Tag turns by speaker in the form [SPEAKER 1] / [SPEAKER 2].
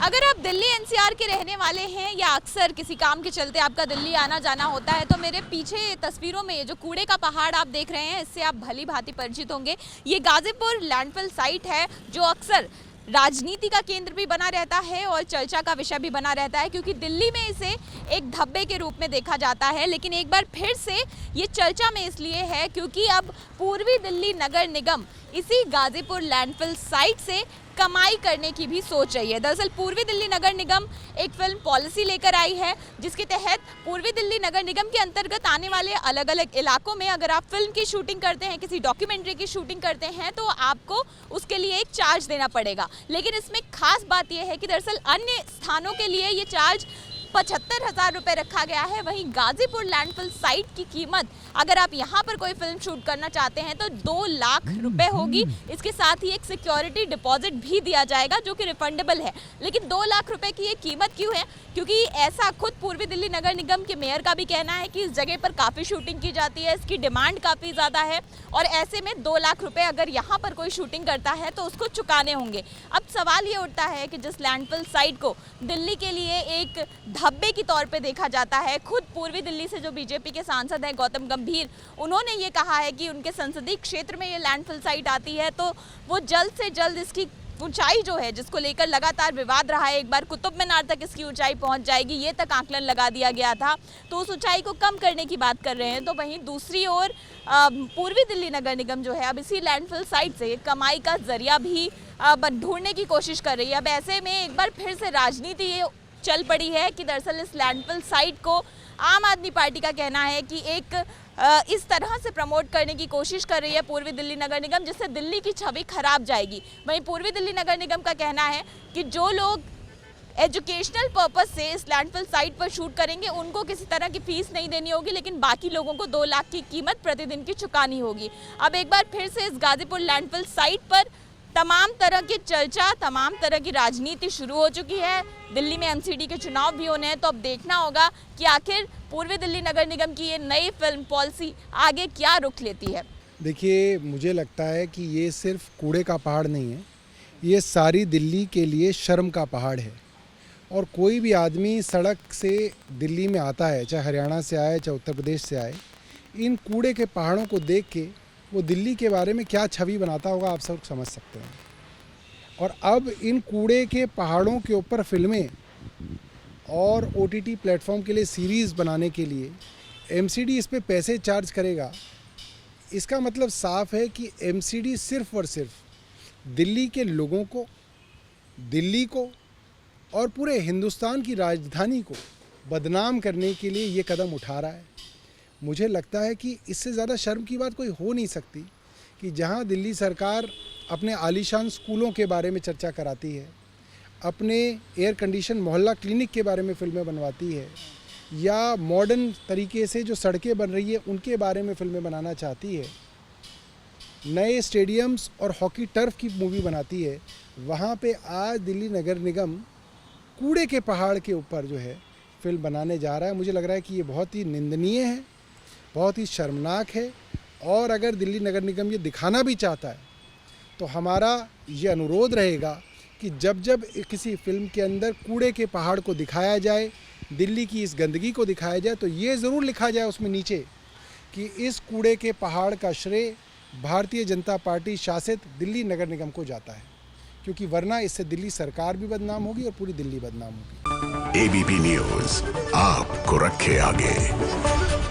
[SPEAKER 1] अगर आप दिल्ली एनसीआर के रहने वाले हैं या अक्सर किसी काम के चलते आपका दिल्ली आना जाना होता है तो मेरे पीछे तस्वीरों में जो कूड़े का पहाड़ आप देख रहे हैं इससे आप भली भांति परिचित होंगे। ये गाजीपुर लैंडफिल साइट है जो अक्सर राजनीति का केंद्र भी बना रहता है और चर्चा का विषय भी बना रहता है, क्योंकि दिल्ली में इसे एक धब्बे के रूप में देखा जाता है। लेकिन एक बार फिर से ये चर्चा में इसलिए है क्योंकि अब पूर्वी दिल्ली नगर निगम इसी गाजीपुर लैंडफिल साइट से कमाई करने की भी सोच रही है। दरअसल पूर्वी दिल्ली नगर निगम एक फिल्म पॉलिसी लेकर आई है जिसके तहत पूर्वी दिल्ली नगर निगम के अंतर्गत आने वाले अलग अलग इलाकों में अगर आप फिल्म की शूटिंग करते हैं, किसी डॉक्यूमेंट्री की शूटिंग करते हैं तो आपको उसके लिए एक चार्ज देना पड़ेगा। लेकिन इसमें खास बात यह है कि दरअसल अन्य स्थानों के लिए ये चार्ज 75,000 रुपये रखा गया है। वहीं गाजीपुर लैंडफिल साइट की कीमत अगर आप यहाँ पर कोई फिल्म शूट करना चाहते हैं तो 2 लाख रुपए होगी। इसके साथ ही एक सिक्योरिटी डिपॉजिट भी दिया जाएगा जो कि रिफंडेबल है। लेकिन 2 लाख रुपए की ये कीमत क्यों है? क्योंकि ऐसा खुद पूर्वी दिल्ली नगर निगम के मेयर का भी कहना है कि इस जगह पर काफ़ी शूटिंग की जाती है, इसकी डिमांड काफ़ी ज़्यादा है और ऐसे में 2 लाख रुपए अगर यहाँ पर कोई शूटिंग करता है तो उसको चुकाने होंगे। अब सवाल ये उठता है कि जिस लैंडफिल साइट को दिल्ली के लिए एक धब्बे के तौर पे देखा जाता है, खुद पूर्वी दिल्ली से जो बीजेपी के सांसद हैं गौतम गंभीर, उन्होंने ये कहा है कि उनके संसदीय क्षेत्र में ये लैंडफिल साइट आती है तो वो जल्द से जल्द इसकी ऊंचाई जो है जिसको लेकर लगातार विवाद रहा है, एक बार कुतुब मीनार तक इसकी ऊंचाई पहुंच जाएगी, ये तक आकलन लगा दिया गया था, तो उस ऊंचाई को कम करने की बात कर रहे हैं। तो वहीं दूसरी ओर पूर्वी दिल्ली नगर निगम जो है अब इसी लैंडफिल साइट से कमाई का जरिया भी ढूंढने की कोशिश कर रही है। अब ऐसे में एक बार फिर से राजनीति ये चल पड़ी है कि दरअसल इस लैंडफिल साइट को आम आदमी पार्टी का कहना है कि एक इस तरह से प्रमोट करने की कोशिश कर रही है पूर्वी दिल्ली नगर निगम जिससे दिल्ली की छवि खराब जाएगी। वहीं पूर्वी दिल्ली नगर निगम का कहना है कि जो लोग एजुकेशनल पर्पस से इस लैंडफिल साइट पर शूट करेंगे उनको किसी तरह की फीस नहीं देनी होगी, लेकिन बाकी लोगों को 2 लाख की कीमत प्रतिदिन की चुकानी होगी। अब एक बार फिर से इस गाजीपुर लैंडफिल साइट पर तमाम तरह की चर्चा, तमाम तरह की राजनीति शुरू हो चुकी है। दिल्ली में एमसीडी के चुनाव भी होने हैं तो अब देखना होगा कि आखिर पूर्वी दिल्ली नगर निगम की ये नई फिल्म पॉलिसी आगे क्या रुख लेती है।
[SPEAKER 2] देखिए, मुझे लगता है कि ये सिर्फ कूड़े का पहाड़ नहीं है, ये सारी दिल्ली के लिए शर्म का पहाड़ है। और कोई भी आदमी सड़क से दिल्ली में आता है, चाहे हरियाणा से आए चाहे उत्तर प्रदेश से आए, इन कूड़े के पहाड़ों को देख के वो दिल्ली के बारे में क्या छवि बनाता होगा आप सब समझ सकते हैं। और अब इन कूड़े के पहाड़ों के ऊपर फिल्में और ओटीटी प्लेटफॉर्म के लिए सीरीज़ बनाने के लिए एमसीडी इस पे पैसे चार्ज करेगा। इसका मतलब साफ है कि एमसीडी सिर्फ और सिर्फ दिल्ली के लोगों को, दिल्ली को और पूरे हिंदुस्तान की राजधानी को बदनाम करने के लिए ये कदम उठा रहा है। मुझे लगता है कि इससे ज़्यादा शर्म की बात कोई हो नहीं सकती कि जहां दिल्ली सरकार अपने आलीशान स्कूलों के बारे में चर्चा कराती है, अपने एयर कंडीशन मोहल्ला क्लिनिक के बारे में फिल्में बनवाती है, या मॉडर्न तरीके से जो सड़कें बन रही है उनके बारे में फिल्में बनाना चाहती है, नए स्टेडियम्स और हॉकी टर्फ की मूवी बनाती है, वहाँ पे आज दिल्ली नगर निगम कूड़े के पहाड़ के ऊपर जो है फिल्म बनाने जा रहा है। मुझे लग रहा है कि ये बहुत ही निंदनीय है, बहुत ही शर्मनाक है। और अगर दिल्ली नगर निगम ये दिखाना भी चाहता है तो हमारा ये अनुरोध रहेगा कि जब जब किसी फिल्म के अंदर कूड़े के पहाड़ को दिखाया जाए, दिल्ली की इस गंदगी को दिखाया जाए, तो ये ज़रूर लिखा जाए उसमें नीचे कि इस कूड़े के पहाड़ का श्रेय भारतीय जनता पार्टी शासित दिल्ली नगर निगम को जाता है, क्योंकि वरना इससे दिल्ली सरकार भी बदनाम होगी और पूरी दिल्ली बदनाम होगी।
[SPEAKER 3] एबीपी न्यूज़ आपको रखे आगे।